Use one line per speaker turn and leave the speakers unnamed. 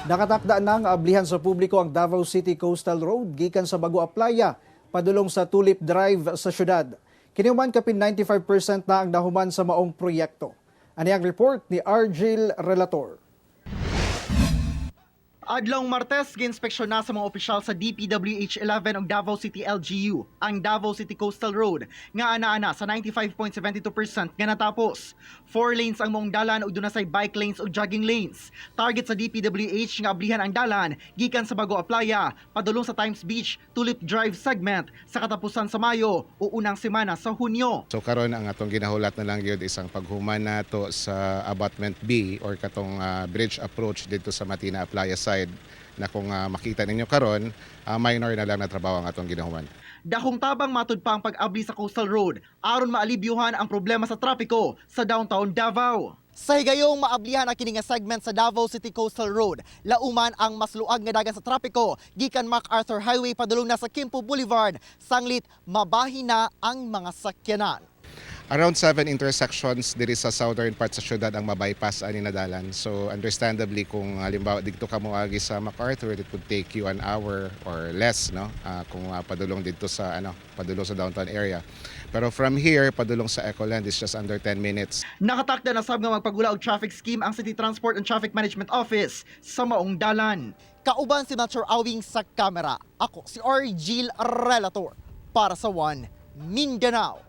Nakatakda na nga ablihan sa publiko ang Davao City Coastal Road gikan sa Bagua Playa padulong sa Tulip Drive sa syudad. Kiniuman kapin 95% na ang nahuman sa maong proyekto. Ani ang report ni Argil Relator.
Adlong Martes, ginspeksyon na sa mga opisyal sa DPWH-11 ug Davao City LGU ang Davao City Coastal Road nga ana-ana sa 95.72% nga natapos. 4 lanes ang mong dalan ug dunay bike lanes ug jogging lanes. Target sa DPWH nga ablihan ang dalan gikan sa Bagua Playa padulong sa Times Beach Tulip Drive segment sa katapusan sa Mayo o unang semana sa Hunyo.
So karon ang atong ginahulat na lang gyud isang paghuman nato sa abutment B or katong bridge approach dito sa Matina Playa side na kung makita ninyo karon minor na lang na trabaho ang atong ginahuman.
Dahong tabang matud pa ang pag-abli sa Coastal Road aron maalibyuhan ang problema sa trapiko sa downtown Davao. Sa higayong maablihan ang kini nga segment sa Davao City Coastal Road, lauman ang mas luag nga dagan sa trapiko gikan MacArthur Highway padulong na sa Quimpo Boulevard, sanglit mabahin na ang mga sakyanan.
Around 7 intersections diri sa southern part sa syudad ang mabypass ani na dalan. So understandably kung halimbawa dito ka moagi sa MacArthur, it would take you an hour or less, no? Kung padulong dito sa padulong sa downtown area. Pero from here padulong sa Ecoland is just under 10 minutes.
Nakatakda na sab nga magpagula og traffic scheme ang City Transport and Traffic Management Office sa maong dalan. Kauban si Mature Awing sa kamera. Ako si Argil Relator para sa One Mindanao.